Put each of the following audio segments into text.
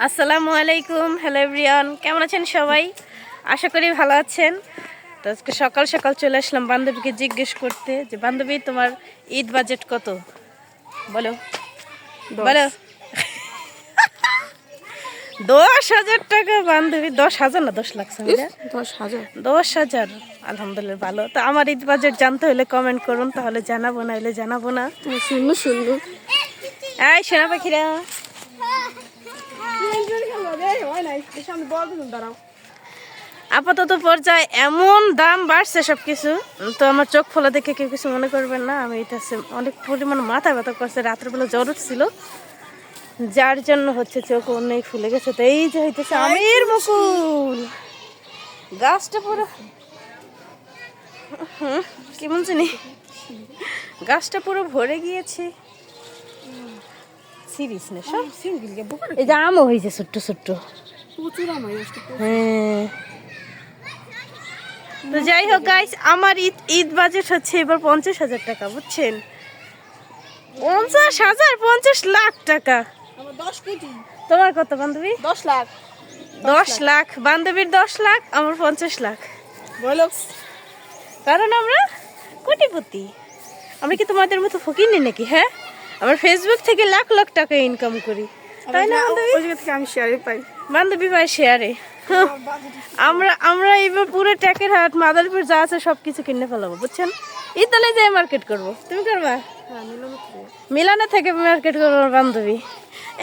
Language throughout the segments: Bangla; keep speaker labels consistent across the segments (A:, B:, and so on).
A: আসসালামু আলাইকুম, হ্যালো এভরিওয়ান, কেমন আছেন সবাই? আশা করি ভালো আছেন। তো আজকে সকাল সকাল চলে আসলাম বান্ধবীকে জিজ্ঞেস করতে যে বান্ধবী তোমার ঈদ বাজেট কত, বলো বলো। 10,000 টাকা বান্ধবী? 10,000 না 10 লাখ?
B: 10,000।
A: 10,000? আলহামদুলিল্লাহ, ভালো। তো আমার ঈদ বাজেট জানতে হলে কমেন্ট করুন, তাহলে জানাবো, না হলে জানাবো না।
B: শূন্য শূন্য।
A: এই সোনা পাখিরা, আপাতত পর্যায়ে এমন দাম বাড়ছে সবকিছু, তো আমার চোখ ফোলা দেখে কেউ কিছু মনে করবেন না। আমি এটা অনেক পরিমাণ মাথা ব্যথা করছে, রাত্রেবেলা জ্বর উঠছিল, যার জন্য হচ্ছে চোখ অনেক ফুলে গেছে। তো এই যে হইতেছে আমের মুকুল, গাছটা পুরো কেমন জানি, গাছটা পুরো ভরে গিয়েছে। সিরিজ না সব, এই যে আমও হয়েছে ছোট্ট ছোট্ট। হ্যাঁ, তো যাই হোক গাইস, আমার ঈদ বাজেট হচ্ছে এবার 50,000 টাকা, বুঝছেন? 50,000, 50 লাখ টাকা। তোমার কত বান্ধবী?
B: 10 লাখ।
A: 10 লাখ বান্ধবীর, 10 লাখ আমার 50 লাখ।
B: বলো,
A: কারণ আমরা কোটিপতি। আমরা কি তোমাদের মতো ফকির নেই নাকি? হ্যাঁ, আমরা ফেসবুক থেকে লাখ লাখ টাকা ইনকাম করি, তাই না বান্ধবী?
B: ওই জায়গা থেকে আমি শেয়ারে পাই।
A: বান্ধবী ভাই শেয়ারে আমরা এবার পুরো ট্যাকের হাট মাদারীপুর যা আছে সবকিছু কিনে ফেলাবো, বুঝছেন? ইতালে যাই মার্কেট করবো। তুমি করবা? মিলানো থেকে মার্কেট করবো বান্ধবী।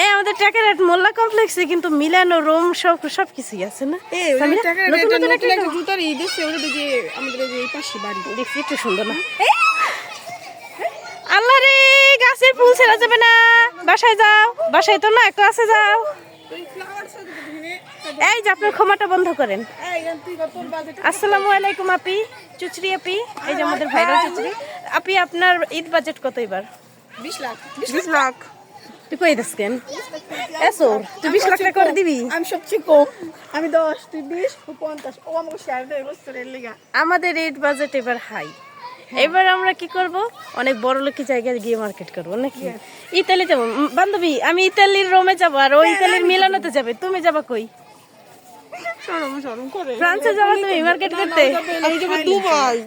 A: এই আমাদের ট্যাকের হাট মোল্লা কমপ্লেক্সে কিন্তু মিলানো রোম সব কিছুই আছে না?
B: জুতার ঈদ এসে ওটা দেখি আমাদের এই পাশে বাড়ি
A: দেখছি একটু সুন্দর না? আল্লাহ রে, গাছের ফুল ছেড়া যাবে না, বাসায় যাও। বাসায় তো না, ক্লাসে যাও। এই যে আপনার ক্ষমাটা বন্ধ করেন। আসসালামু আলাইকুম আপি, চুচরি আপি। এই যে আমাদের ভাইরাল চুচরি আপি। আপনার ঈদ বাজেট কত এবার?
B: 20 লাখ। 20 লাখ।
A: তুই কই দিস কেন? এসোর তুই 20 লাখ টাকা করে দিবি?
B: আমি সবচেয়ে কম, আমি 10, তুই 20, তুই 50। ও আমাকে শেয়ার দেয় বছরের লেগা।
A: আমাদের ঈদ বাজেট এবার হাই। এবার আমরা কি করব? অনেক বড় লোকি জায়গায় গিয়ে মার্কেট করবো নাকি? ইতালি যাবো বান্ধবী, আমি ইতালির রোমে যাবো, আর ওই ইতালির মিলানোতে যাবে। তুমি যাবা কই?
B: শরম করে।
A: ফ্রান্সে যাবা তুমি মার্কেট করতে?
B: আমি যাবো দুবাই।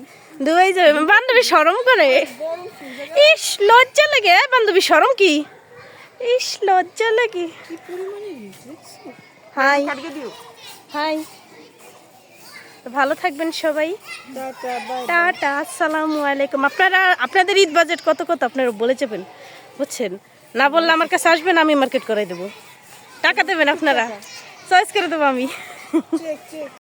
A: দুবাই যাবে বান্ধবী? শরম করে? ইস, লজ্জা লাগে বান্ধবী, শরম কি? ইস, লজ্জা লাগে। হাই হাই, ভালো থাকবেন সবাই, টাটা, আসসালামু আলাইকুম। আপনাদের ঈদ বাজেট কত কত আপনারা বলে যাবেন, বুঝছেন? না বললে আমার কাছে আসবেন, আমি মার্কেট করাই দেবো। টাকা দেবেন আপনারা, চয়েস করে দেবো আমি।